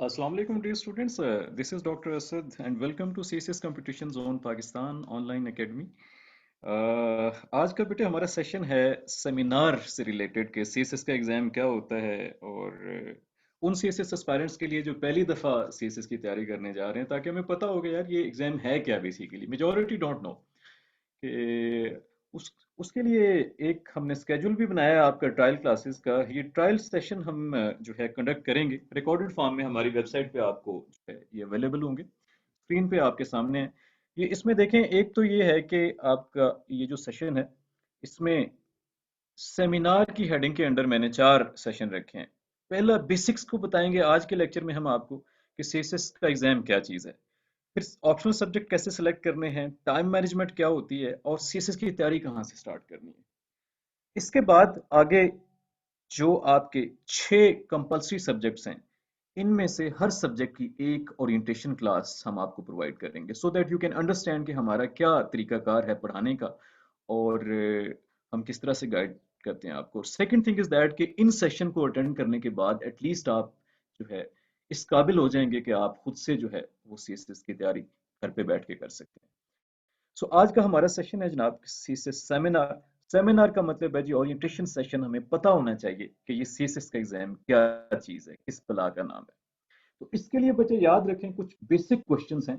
Assalamu alaikum dear students. This is Dr. Asad and welcome to CSS Competition Zone Pakistan Online Academy. आज का बेटे हमारा session है seminar से related कि CSS का एग्ज़ाम क्या होता है और उन CSS एस्पायरेंट्स के लिए जो पहली दफ़ा CSS की तैयारी करने जा रहे हैं ताकि हमें पता होगा यार ये एग्ज़ाम है क्या बेसिकली मेजॉरिटी डोंट नो कि उसके लिए एक हमने स्केड्यूल भी बनाया है आपका ट्रायल क्लासेस का। ये ट्रायल सेशन हम जो है कंडक्ट करेंगे रिकॉर्डेड फॉर्म में, हमारी वेबसाइट पे आपको जो है ये अवेलेबल होंगे, स्क्रीन पे आपके सामने है। ये इसमें देखें, एक तो ये है कि आपका ये जो सेशन है इसमें सेमिनार की हेडिंग के अंडर मैंने 4 सेशन रखे हैं। पहला बेसिक्स को बताएंगे आज के लेक्चर में हम आपको कि सीएसएस का एग्जाम क्या चीज़ है, फिर ऑप्शनल सब्जेक्ट कैसे सेलेक्ट करने हैं, टाइम मैनेजमेंट क्या होती है और सीएसएस की तैयारी कहाँ से स्टार्ट करनी है। इसके बाद आगे जो आपके 6 कंपल्सरी सब्जेक्ट्स हैं, इनमें से हर सब्जेक्ट की एक ओरिएंटेशन क्लास हम आपको प्रोवाइड करेंगे so that you can understand कि हमारा क्या तरीकाकार है पढ़ाने का और हम किस तरह से गाइड करते हैं आपको। सेकंड थिंग इज दैट कि इन सेशन को अटेंड करने के बाद एटलीस्ट आप जो है इस काबिल हो जाएंगे कि आप खुद से जो है वो सीएसएस की तैयारी घर पे बैठ के कर सकते हैं। सो आज का हमारा सेशन है जनाब सीएसएस सेमिनार। सेमिनार का मतलब है जी ओरिएंटेशन सेशन। हमें पता होना चाहिए कि ये सीएसएस का एग्जाम क्या चीज़ है, किस बला का नाम है। तो इसके लिए बच्चे याद रखें कुछ बेसिक क्वेश्चंस हैं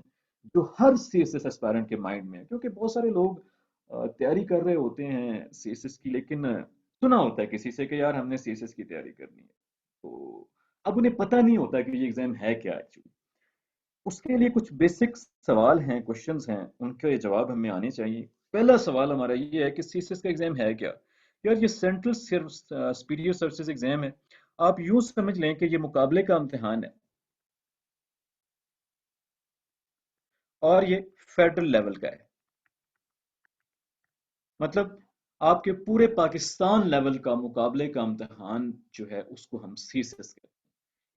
जो हर सीएसएस एस्पायरेंट के माइंड में है, क्योंकि बहुत सारे लोग तैयारी कर रहे होते हैं सीएसएस की, लेकिन सुना होता है किसी से कि यार हमने सीएसएस की तैयारी करनी है, तो अब उन्हें पता नहीं होता कि ये एग्जाम है क्या एक्चुअली। उसके लिए कुछ बेसिक सवाल हैं, क्वेश्चंस हैं, उनके जवाब हमें आने चाहिए। पहला सवाल हमारा ये है कि सीएसएस का एग्जाम है क्या। यार ये सेंट्रल सुपीरियर सर्विसेज एग्जाम है। आप यूं समझ लें कि ये मुकाबले का इम्तिहान है और ये फेडरल लेवल का है। मतलब आपके पूरे पाकिस्तान लेवल का मुकाबले का इम्तिहान जो है उसको हम सीएसएस कहते हैं।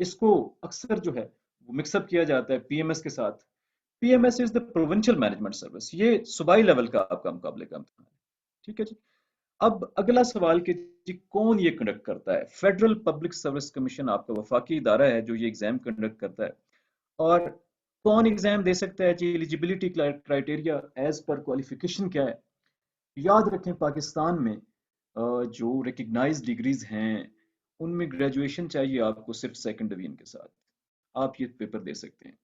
इसको अक्सर जो है वो मिक्सअप किया जाता है पीएमएस के साथ। PMS is the provincial management service, ये सूबाई लेवल का आपका मुकाबले का इम्तिहान है। ठीक है जी। अब अगला सवाल कि जी कौन ये कंडक्ट करता है। फेडरल पब्लिक सर्विस कमीशन आपका वफाकी इदारा है जो ये एग्जाम कंडक्ट करता है। और कौन एग्जाम दे सकता है जी, एलिजिबिलिटी क्राइटेरिया एज पर क्वालिफिकेशन क्या है। याद रखें पाकिस्तान में जो रिकग्नाइज डिग्रीज हैं उनमें ग्रेजुएशन चाहिए आपको सिर्फ सेकंड डिवीजन के साथ, आप ये पेपर दे सकते हैं।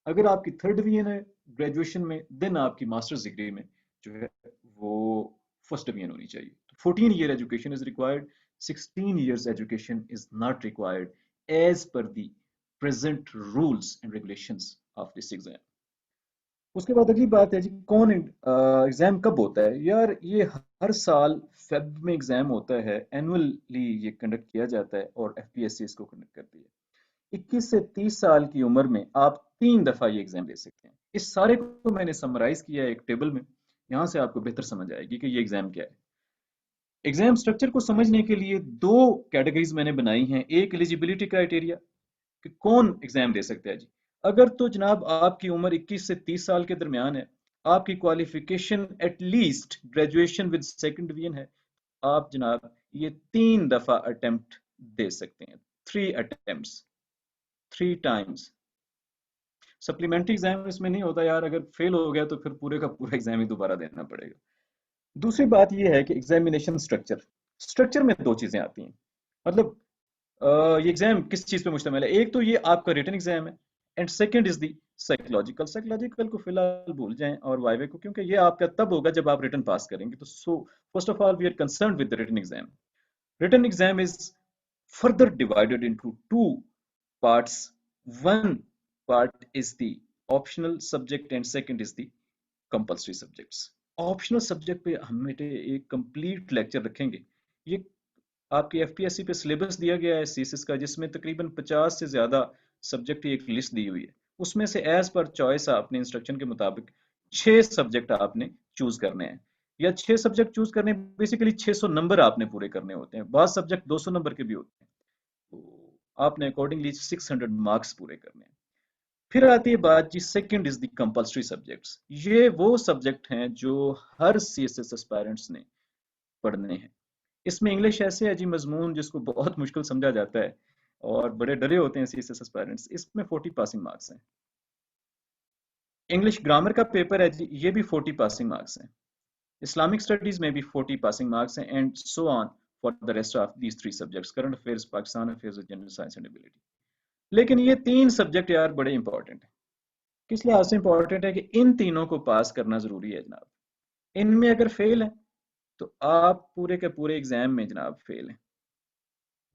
अगर आपकी थर्ड डिवीजन है ग्रेजुएशन में, देन आपकी मास्टर्स डिग्री में जो है वो फर्स्ट डिवीजन होनी चाहिए। तो 14 year education is required, 16 years education is not required as per the present rules and regulations of this exam. उसके बाद अगली बात है जी कौन एग्जाम कब होता है। यार ये हर साल फेब में एग्जाम होता है, एनुअली ये कंडक्ट किया जाता है और एफपीएससी इसको कंडक्ट करती है। 21 से 30 साल की उम्र में आप 3 दफा ये एग्जाम दे सकते हैं। इस सारे को मैंने समराइज किया है एक टेबल में, यहाँ से आपको बेहतर समझ आएगी कि ये एग्जाम क्या है। एग्जाम स्ट्रक्चर को समझने के लिए 2 कैटेगरीज मैंने बनाई हैं। एक एलिजिबिलिटी क्राइटेरिया कि कौन एग्जाम दे सकता है जी। अगर तो जनाब आपकी उम्र 21 से 30 साल के दरमियान है, आपकी qualification at least graduation with second division है, आप जनाब ये 3 दफा अटेम्प्ट दे सकते हैं। 3 अटेम्प्ट्स, 3 टाइम्स। सप्लीमेंट्री एग्जाम इसमें नहीं होता यार, अगर फेल हो गया तो फिर पूरे का पूरा एग्जाम ही दोबारा देना पड़ेगा। दूसरी बात यह है कि एग्जामिनेशन स्ट्रक्चर, स्ट्रक्चर में 2 चीजें आती हैं। मतलब ये एग्जाम किस चीज पे मुश्तमिल है। एक तो ये आपका रिटन एग्जाम है and second is the psychological. Psychological को फिलहाल भूल जाएं और वाइवे को, क्योंकि ये आपका तब होगा जब आप रिटन पास करेंगे। तो so first of all we are concern with the written exam. Written exam is further divided into 2 parts. One part is the optional subject and second is the compulsory subjects. Optional subject पे हम एक complete lecture रखेंगे। ये आपकी FPSC पे syllabus दिया गया है सीएसएस का, जिसमें तकरीबन 50 से ज्यादा सब्जेक्ट की एक लिस्ट दी हुई है। उसमें से एज पर चॉइस आपने इंस्ट्रक्शन के मुताबिक 6 सब्जेक्ट आपने चूज करने हैं, या 6 सब्जेक्ट चूज करने, बेसिकली 600 नंबर आपने पूरे करने होते हैं। बाद सब्जेक्ट 200 नंबर के भी होते हैं, तो आपने अकॉर्डिंगली 600 मार्क्स पूरे करने हैं। फिर आती है बात जी second is the compulsory subjects. ये वो सब्जेक्ट हैं जो हर सीएसएस एस्पायरेंट्स ने पढ़ने हैं। इसमें इंग्लिश ऐसे है जी मजमून जिसको बहुत मुश्किल समझा जाता है। और बड़े डरे होते हैं सीएसएस एस्पायरेंट्स। इसमें 40 पासिंग मार्क्स हैं। इंग्लिश ग्रामर का पेपर है जी, ये भी 40 पासिंग मार्क्स हैं। इस्लामिक स्टडीज में भी 40 पासिंग मार्क्स हैं, and so on for the rest of these three subjects, current affairs, Pakistan affairs और जनरल साइंस एंड एबिलिटी। लेकिन ये तीन सब्जेक्ट यार बड़े इंपॉर्टेंट हैं। किस लिहाज से इंपॉर्टेंट है कि इन तीनों को पास करना जरूरी है जनाब। इनमें अगर फेल है तो आप पूरे के पूरे एग्जाम में जनाब फेल हैं।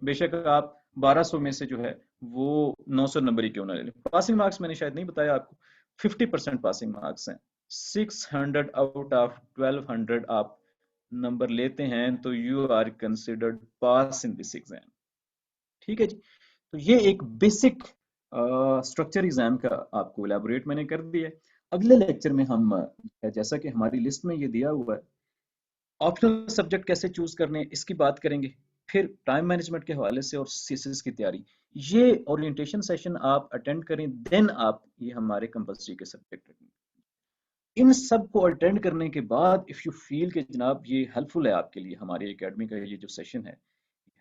बेशक आप 1200 में से जो है वो 900 नंबर ही क्यों ना ले लें। पासिंग मार्क्स मैंने शायद नहीं बताया आपको, 50% पासिंग मार्क्स हैं। 600 आउट ऑफ 1200 आप नंबर लेते हैं तो you are considered pass in this exam. ठीक है जी। तो ये एक बेसिक स्ट्रक्चर एग्जाम का आपको इलेबोरेट मैंने कर दिया है। अगले लेक्चर में हम जैसा कि हमारी लिस्ट में ये दिया हुआ है, ऑप्शनल सब्जेक्ट कैसे चूज करने हैं इसकी बात करेंगे। फिर टाइम मैनेजमेंट के हवाले से और सीएसएस की तैयारी, ये ओरिएंटेशन सेशन आप अटेंड करें, देन आप ये हमारे कंपलसरी के सब्जेक्ट रखेंगे। इन सब को अटेंड करने के बाद इफ़ यू फील कि जनाब ये हेल्पफुल है आपके लिए, हमारे एकेडमी का ये जो सेशन है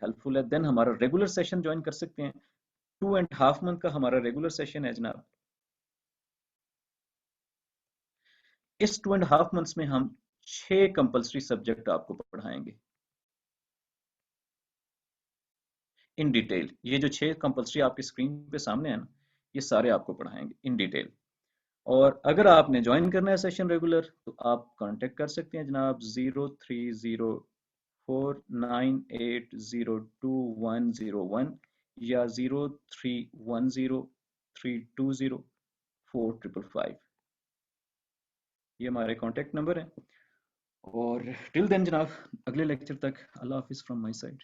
हेल्पफुल है, देन हमारा रेगुलर सेशन ज्वाइन कर सकते हैं। 2.5 मंथ का हमारा रेगुलर सेशन है जनाब। इस 2.5 मंथ्स में हम 6 कंपलसरी सब्जेक्ट आपको पढ़ाएंगे इन डिटेल। ये जो 6 कंपलसरी आपकी स्क्रीन पे सामने है ना, ये सारे आपको पढ़ाएंगे इन डिटेल। और अगर आपने ज्वाइन करना है सेशन रेगुलर तो आप कांटेक्ट कर सकते हैं जनाब 0304980201 या 0310320455। ये हमारे कांटेक्ट नंबर है। और टिल देन जनाब, अगले लेक्चर तक अल्लाह हाफिज फ्रॉम माय साइड।